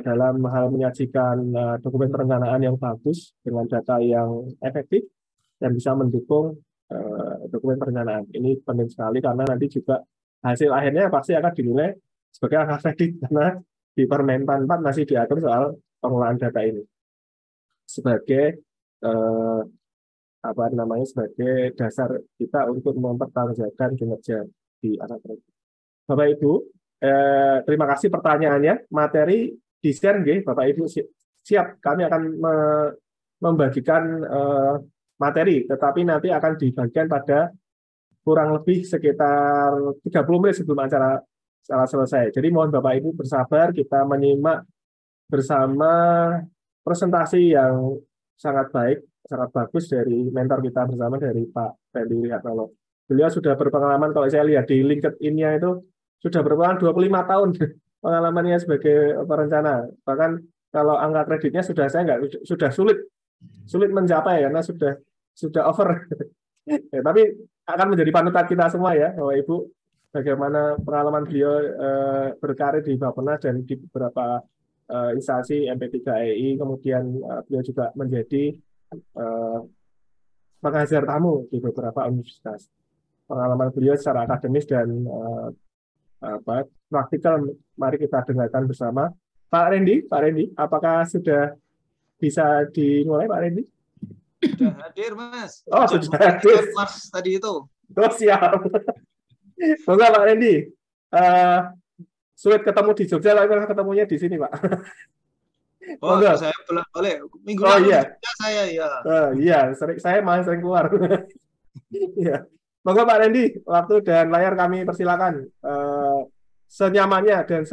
dalam hal menyajikan dokumen perencanaan yang bagus dengan data yang efektif dan bisa mendukung dokumen perencanaan. Ini penting sekali karena nanti juga hasil akhirnya pasti akan dinilai sebagai angka kredit karena di Permen 4 masih diatur soal pengelolaan data ini sebagai sebagai dasar kita untuk mempertanggungjawabkan kinerja di anak kredit. Bapak Ibu, terima kasih pertanyaannya. Materi di-share nggih, Bapak Ibu siap. Kami akan membagikan materi, tetapi nanti akan dibagikan pada kurang lebih sekitar 30 menit sebelum acara selesai. Jadi mohon Bapak Ibu bersabar, kita menyimak bersama presentasi yang sangat baik, sangat bagus dari mentor kita bersama dari Pak Fendi Wihatmalo. Beliau sudah berpengalaman, kalau saya lihat di LinkedIn-nya itu sudah berpengalaman 25 tahun pengalamannya sebagai perencana. Bahkan kalau angka kreditnya sudah sulit mencapai karena sudah over. Ya, tapi akan menjadi panutan kita semua ya, Bapak Ibu, bagaimana pengalaman beliau berkarir di Bappenas dan di beberapa instansi MP3EI, kemudian beliau juga menjadi pengajar tamu di beberapa universitas. Pengalaman beliau secara akademis dan praktikal, mari kita dengarkan bersama. Pak Randy, apakah sudah bisa dimulai, Pak Randy? Sudah hadir, Mas. Oh, sudah hadir. Mas tadi itu. Oh, siap. Enggak, Pak Randy. Sulit ketemu di Jogja, lalu ketemunya di sini, Pak. Oh, saya boleh. Minggu lalu iya. Saya ya. Iya, saya malah sering keluar. Iya. Monggo Pak Randy, waktu dan layar kami persilakan. Senyamannya dan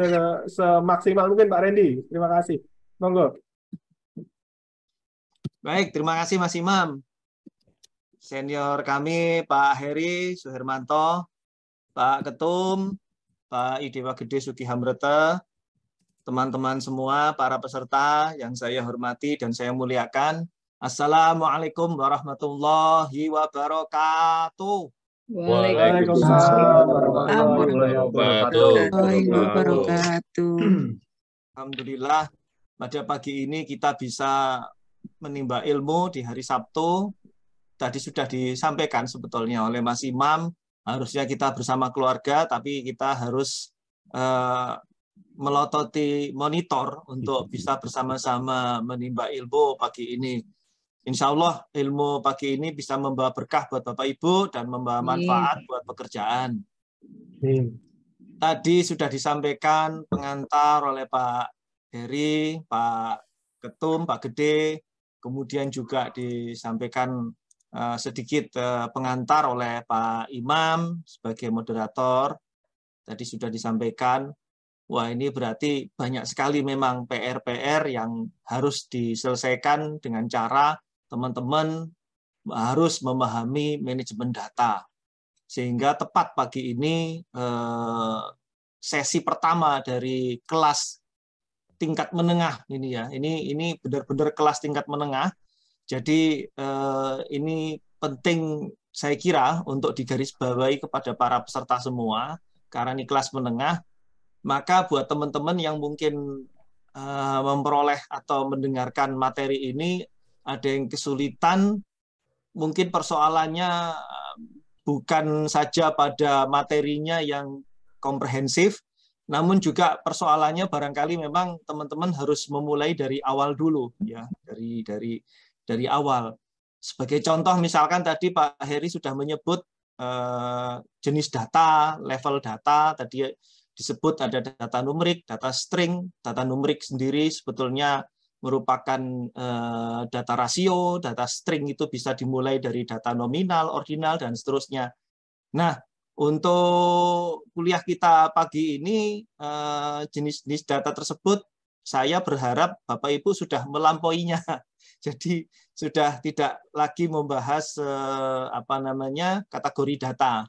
semaksimal mungkin Pak Randy. Terima kasih. Monggo. Baik, terima kasih Mas Imam. Senior kami Pak Heri Suhermanto, Pak Ketum, Pak Idewa Gede Sugi Hamrete, teman-teman semua, para peserta yang saya hormati dan saya muliakan. Assalamualaikum warahmatullahi wabarakatuh. Waalaikumsalam warahmatullahi wabarakatuh. Alhamdulillah, pada pagi ini kita bisa menimba ilmu di hari Sabtu. Tadi sudah disampaikan sebetulnya oleh Mas Imam, harusnya kita bersama keluarga, tapi kita harus melototi monitor untuk bisa bersama-sama menimba ilmu pagi ini. Insya Allah ilmu pagi ini bisa membawa berkah buat Bapak Ibu dan membawa manfaat buat pekerjaan. Tadi sudah disampaikan pengantar oleh Pak Heri, Pak Ketum, Pak Gede, kemudian juga disampaikan sedikit pengantar oleh Pak Imam sebagai moderator. Tadi sudah disampaikan, wah ini berarti banyak sekali memang PR-PR yang harus diselesaikan dengan cara teman-teman harus memahami manajemen data. Sehingga tepat pagi ini sesi pertama dari kelas tingkat menengah ini ya. Ini benar-benar kelas tingkat menengah. Jadi ini penting saya kira untuk digarisbawahi kepada para peserta semua karena ini kelas menengah. Maka buat teman-teman yang mungkin memperoleh atau mendengarkan materi ini ada yang kesulitan, mungkin persoalannya bukan saja pada materinya yang komprehensif, namun juga persoalannya barangkali memang teman-teman harus memulai dari awal dulu ya, dari awal. Sebagai contoh misalkan tadi Pak Heri sudah menyebut jenis data, level data, tadi disebut ada data numerik, data string. Data numerik sendiri sebetulnya merupakan data rasio, data string itu bisa dimulai dari data nominal, ordinal, dan seterusnya. Nah, untuk kuliah kita pagi ini, jenis-jenis data tersebut, saya berharap Bapak Ibu sudah melampauinya. Jadi sudah tidak lagi membahas kategori data.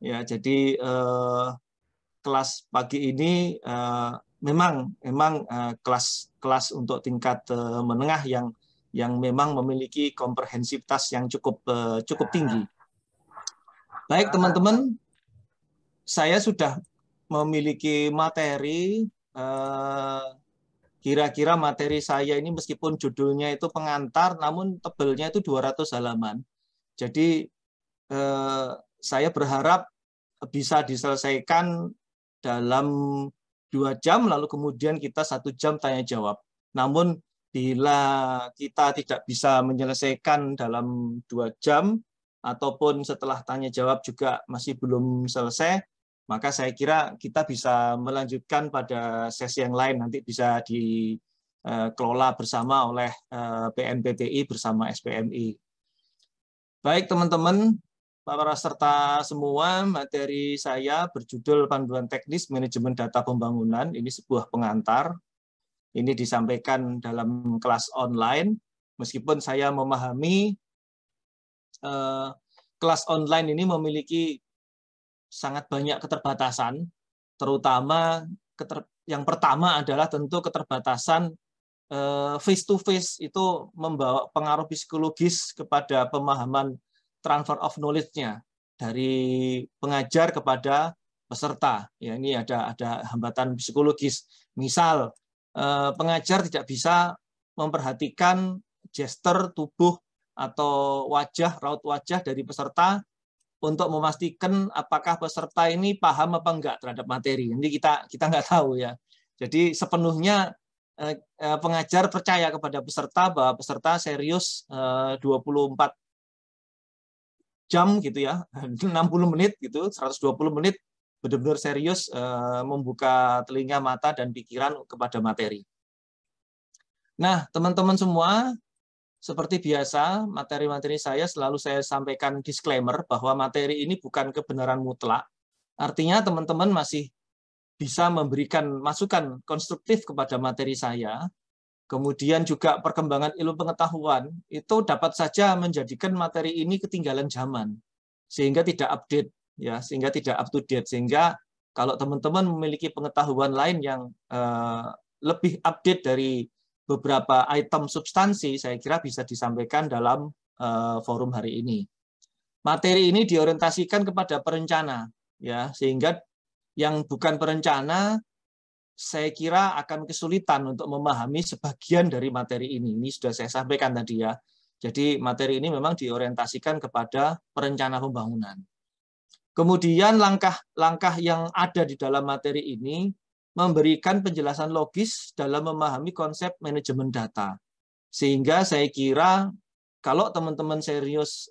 Ya, jadi kelas pagi ini memang kelas untuk tingkat menengah yang memang memiliki komprehensivitas yang cukup tinggi. Baik teman-teman, saya sudah memiliki materi kira-kira materi saya ini meskipun judulnya itu pengantar, namun tebelnya itu 200 halaman. Jadi saya berharap bisa diselesaikan dalam 2 jam, lalu kemudian kita 1 jam tanya jawab. Namun bila kita tidak bisa menyelesaikan dalam 2 jam, ataupun setelah tanya jawab juga masih belum selesai, maka saya kira kita bisa melanjutkan pada sesi yang lain, nanti bisa dikelola bersama oleh BNPTI bersama SPMI. Baik teman-teman, para peserta semua, materi saya berjudul Panduan Teknis Manajemen Data Pembangunan. Ini sebuah pengantar. Ini disampaikan dalam kelas online, meskipun saya memahami kelas online ini memiliki sangat banyak keterbatasan, terutama yang pertama adalah tentu keterbatasan face to face itu membawa pengaruh psikologis kepada pemahaman transfer of knowledge-nya dari pengajar kepada peserta. Ya, ini ada hambatan psikologis. Misal pengajar tidak bisa memperhatikan gestur tubuh atau wajah, raut wajah dari peserta untuk memastikan apakah peserta ini paham apa enggak terhadap materi. Ini kita nggak tahu ya. Jadi sepenuhnya pengajar percaya kepada peserta bahwa peserta serius 24 jam gitu ya, 60 menit gitu, 120 menit benar-benar serius membuka telinga, mata dan pikiran kepada materi. Nah, teman-teman semua, seperti biasa, materi-materi saya selalu saya sampaikan disclaimer bahwa materi ini bukan kebenaran mutlak. Artinya teman-teman masih bisa memberikan masukan konstruktif kepada materi saya. Kemudian juga perkembangan ilmu pengetahuan itu dapat saja menjadikan materi ini ketinggalan zaman, sehingga tidak update, ya, sehingga tidak up to date. Sehingga kalau teman-teman memiliki pengetahuan lain yang lebih update dari beberapa item substansi, saya kira bisa disampaikan dalam forum hari ini. Materi ini diorientasikan kepada perencana, ya, sehingga yang bukan perencana saya kira akan kesulitan untuk memahami sebagian dari materi ini. Ini sudah saya sampaikan tadi ya. Jadi materi ini memang diorientasikan kepada perencana pembangunan. Kemudian langkah-langkah yang ada di dalam materi ini memberikan penjelasan logis dalam memahami konsep manajemen data. Sehingga saya kira kalau teman-teman serius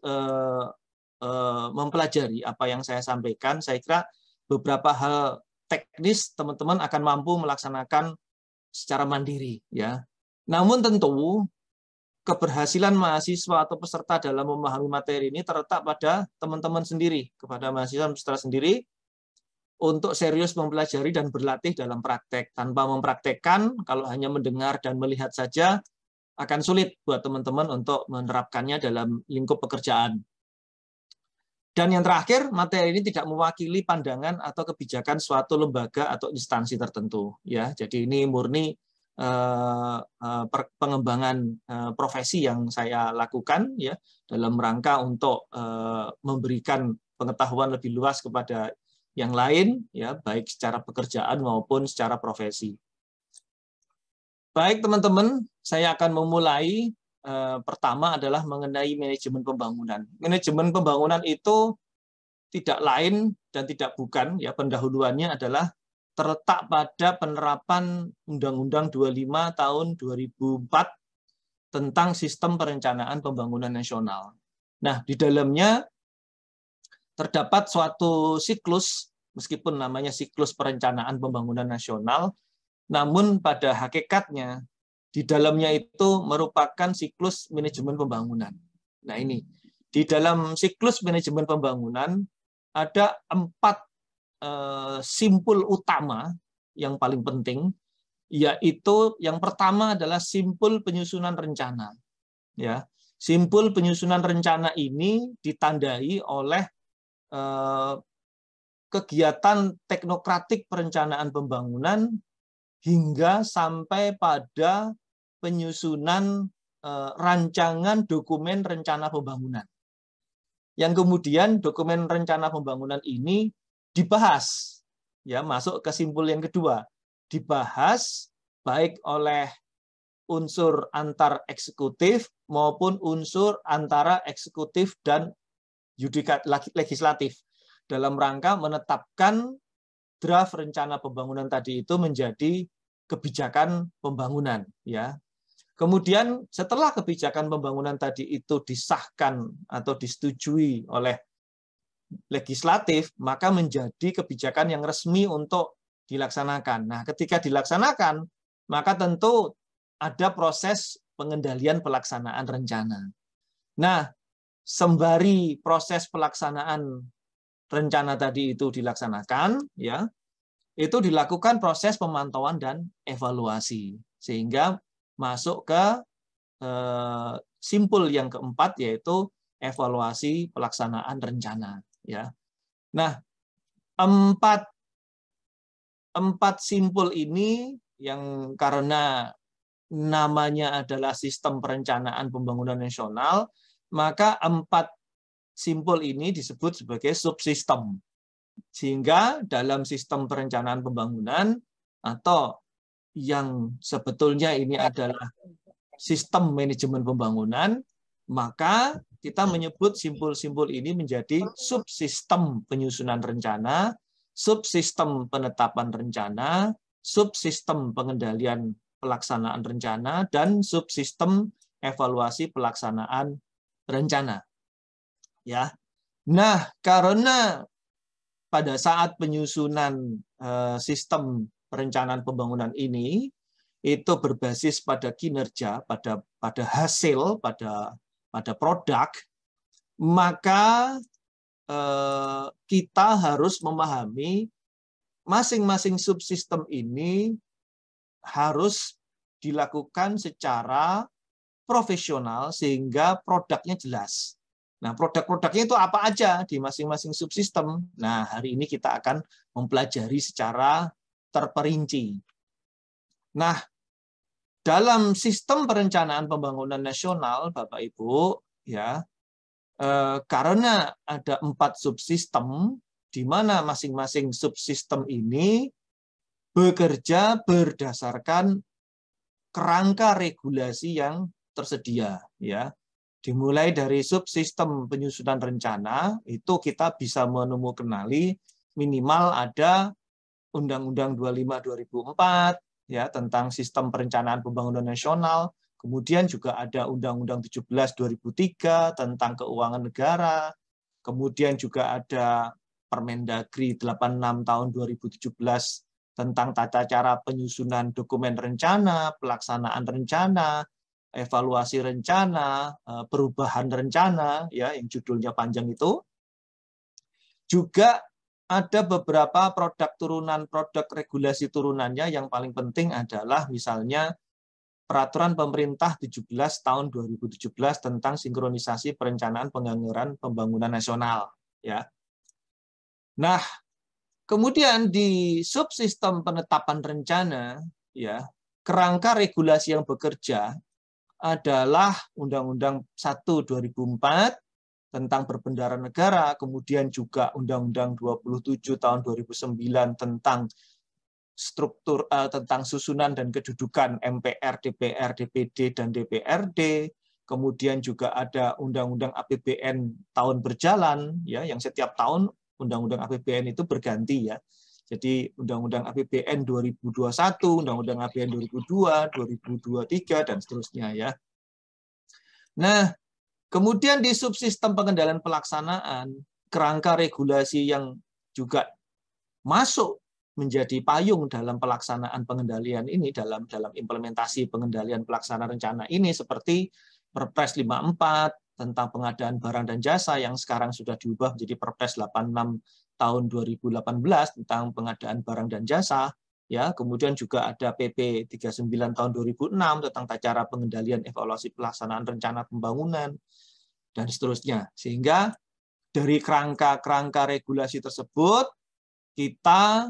mempelajari apa yang saya sampaikan, saya kira beberapa hal teknis teman-teman akan mampu melaksanakan secara mandiri, ya. Namun tentu keberhasilan mahasiswa atau peserta dalam memahami materi ini terletak pada teman-teman sendiri, kepada mahasiswa peserta sendiri untuk serius mempelajari dan berlatih dalam praktek. Tanpa mempraktekkan, kalau hanya mendengar dan melihat saja, akan sulit buat teman-teman untuk menerapkannya dalam lingkup pekerjaan. Dan yang terakhir, materi ini tidak mewakili pandangan atau kebijakan suatu lembaga atau instansi tertentu. Ya, jadi ini murni pengembangan profesi yang saya lakukan ya dalam rangka untuk memberikan pengetahuan lebih luas kepada yang lain, ya baik secara pekerjaan maupun secara profesi. Baik teman-teman, saya akan memulai. Pertama adalah mengenai manajemen pembangunan. Manajemen pembangunan itu tidak lain dan tidak bukan, ya pendahuluannya adalah terletak pada penerapan Undang-Undang 25 tahun 2004 tentang Sistem Perencanaan Pembangunan Nasional. Nah, di dalamnya terdapat suatu siklus, meskipun namanya siklus perencanaan pembangunan nasional, namun pada hakikatnya di dalamnya itu merupakan siklus manajemen pembangunan. Nah ini, di dalam siklus manajemen pembangunan ada 4 simpul utama yang paling penting, yaitu yang pertama adalah simpul penyusunan rencana. Ya, simpul penyusunan rencana ini ditandai oleh kegiatan teknokratik perencanaan pembangunan hingga sampai pada penyusunan rancangan dokumen rencana pembangunan. Yang kemudian dokumen rencana pembangunan ini dibahas, ya masuk ke simpul yang kedua, dibahas baik oleh unsur antar eksekutif maupun unsur antara eksekutif dan legislatif dalam rangka menetapkan draft rencana pembangunan tadi itu menjadi kebijakan pembangunan, ya. Kemudian setelah kebijakan pembangunan tadi itu disahkan atau disetujui oleh legislatif, maka menjadi kebijakan yang resmi untuk dilaksanakan. Nah, ketika dilaksanakan, maka tentu ada proses pengendalian pelaksanaan rencana. Nah, sembari proses pelaksanaan rencana tadi itu dilaksanakan, ya, itu dilakukan proses pemantauan dan evaluasi, sehingga masuk ke simpul yang keempat, yaitu evaluasi pelaksanaan rencana. Ya, nah, empat simpul ini yang karena namanya adalah sistem perencanaan pembangunan nasional, maka 4 simpul ini disebut sebagai subsistem. Sehingga dalam sistem perencanaan pembangunan atau yang sebetulnya ini adalah sistem manajemen pembangunan, maka kita menyebut simpul-simpul ini menjadi subsistem penyusunan rencana, subsistem penetapan rencana, subsistem pengendalian pelaksanaan rencana, dan subsistem evaluasi pelaksanaan rencana. Ya. Nah, karena pada saat penyusunan sistem perencanaan pembangunan ini itu berbasis pada kinerja, pada hasil, pada produk, maka kita harus memahami masing-masing subsistem ini harus dilakukan secara profesional sehingga produknya jelas. Nah, produk-produknya itu apa aja di masing-masing subsistem. Nah, hari ini kita akan mempelajari secara terperinci. Nah, dalam sistem perencanaan pembangunan nasional, Bapak Ibu, ya, karena ada 4 subsistem, di mana masing-masing subsistem ini bekerja berdasarkan kerangka regulasi yang tersedia, ya. Dimulai dari subsistem penyusunan rencana, itu kita bisa menemukan minimal ada Undang-Undang 25/2004 ya tentang sistem perencanaan pembangunan nasional, kemudian juga ada Undang-Undang 17/2003 tentang keuangan negara, kemudian juga ada Permendagri 86 tahun 2017 tentang tata cara penyusunan dokumen rencana, pelaksanaan rencana, evaluasi rencana, perubahan rencana, ya yang judulnya panjang itu. Juga ada beberapa produk turunan, produk regulasi turunannya yang paling penting adalah misalnya Peraturan Pemerintah 17 tahun 2017 tentang sinkronisasi perencanaan penganggaran pembangunan nasional, ya. Nah, kemudian di subsistem penetapan rencana, ya, kerangka regulasi yang bekerja adalah Undang-Undang 1/2004 tentang perbendaharaan negara, kemudian juga Undang-Undang 27 tahun 2009 tentang struktur tentang susunan dan kedudukan MPR, DPR, DPD dan DPRD, kemudian juga ada Undang-Undang APBN tahun berjalan, ya, yang setiap tahun Undang-Undang APBN itu berganti, ya. Jadi Undang-Undang APBN 2021, Undang-Undang APBN 2002, 2023 dan seterusnya, ya. Nah, kemudian di subsistem pengendalian pelaksanaan, kerangka regulasi yang juga masuk menjadi payung dalam pelaksanaan pengendalian ini, dalam implementasi pengendalian pelaksanaan rencana ini, seperti Perpres 54 tentang pengadaan barang dan jasa yang sekarang sudah diubah menjadi Perpres 86 tahun 2018 tentang pengadaan barang dan jasa, ya. Kemudian juga ada PP 39 tahun 2006 tentang tata cara pengendalian evaluasi pelaksanaan rencana pembangunan dan seterusnya. Sehingga dari kerangka regulasi tersebut kita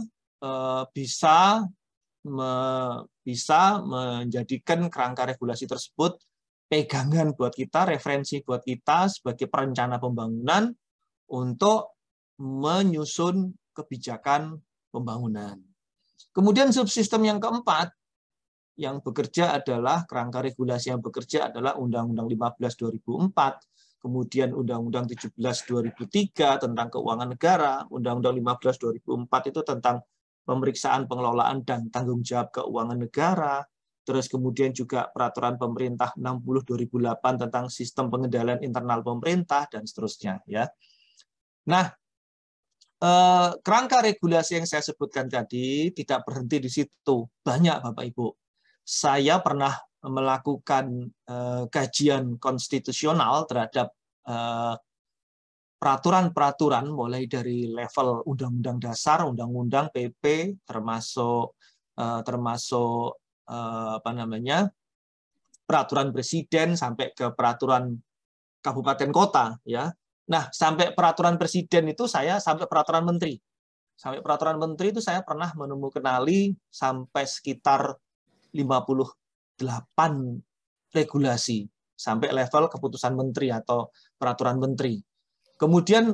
bisa menjadikan kerangka regulasi tersebut pegangan buat kita, referensi buat kita sebagai perencana pembangunan untuk menyusun kebijakan pembangunan. Kemudian subsistem yang keempat yang bekerja adalah kerangka regulasi yang bekerja adalah Undang-Undang 15 2004, kemudian Undang-Undang 17 2003 tentang keuangan negara, Undang-Undang 15 2004 itu tentang pemeriksaan pengelolaan dan tanggung jawab keuangan negara, terus kemudian juga peraturan pemerintah 60 2008 tentang sistem pengendalian internal pemerintah dan seterusnya ya. Nah, kerangka regulasi yang saya sebutkan tadi tidak berhenti di situ. Banyak Bapak Ibu. Saya pernah melakukan kajian konstitusional terhadap peraturan-peraturan mulai dari level undang-undang dasar, undang-undang, PP, termasuk peraturan presiden sampai ke peraturan kabupaten kota ya. Nah, sampai peraturan presiden itu saya sampai peraturan menteri. Sampai peraturan menteri itu saya pernah menemukan sampai sekitar 58 regulasi sampai level keputusan menteri atau peraturan menteri. Kemudian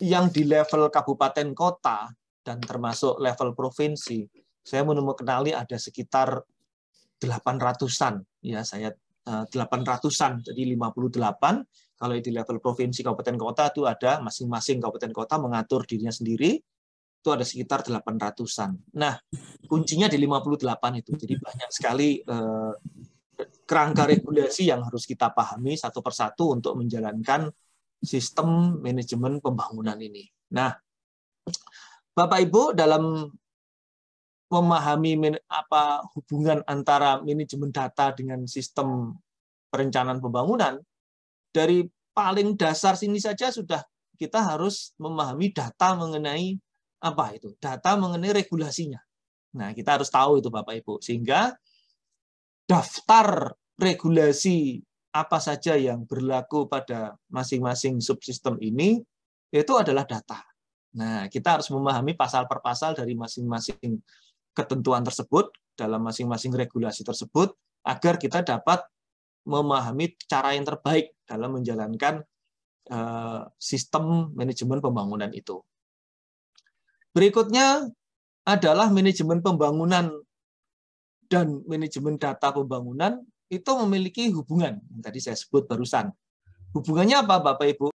yang di level kabupaten kota dan termasuk level provinsi, saya menemukan ada sekitar 800-an ya, saya 800-an, jadi 58. Kalau di level provinsi kabupaten kota itu ada masing-masing kabupaten kota mengatur dirinya sendiri, itu ada sekitar 800-an. Nah, kuncinya di 58 itu. Jadi banyak sekali kerangka regulasi yang harus kita pahami satu persatu untuk menjalankan sistem manajemen pembangunan ini. Nah, Bapak Ibu dalam memahami hubungan antara manajemen data dengan sistem perencanaan pembangunan, dari paling dasar sini saja sudah kita harus memahami data mengenai apa itu, data mengenai regulasinya. Nah, kita harus tahu itu Bapak Ibu, sehingga daftar regulasi apa saja yang berlaku pada masing-masing subsistem ini itu adalah data. Nah, kita harus memahami pasal per pasal dari masing-masing ketentuan tersebut dalam masing-masing regulasi tersebut agar kita dapat memahami cara yang terbaik dalam menjalankan sistem manajemen pembangunan itu. Berikutnya adalah manajemen pembangunan dan manajemen data pembangunan itu memiliki hubungan yang tadi saya sebut barusan. Hubungannya apa Bapak Ibu?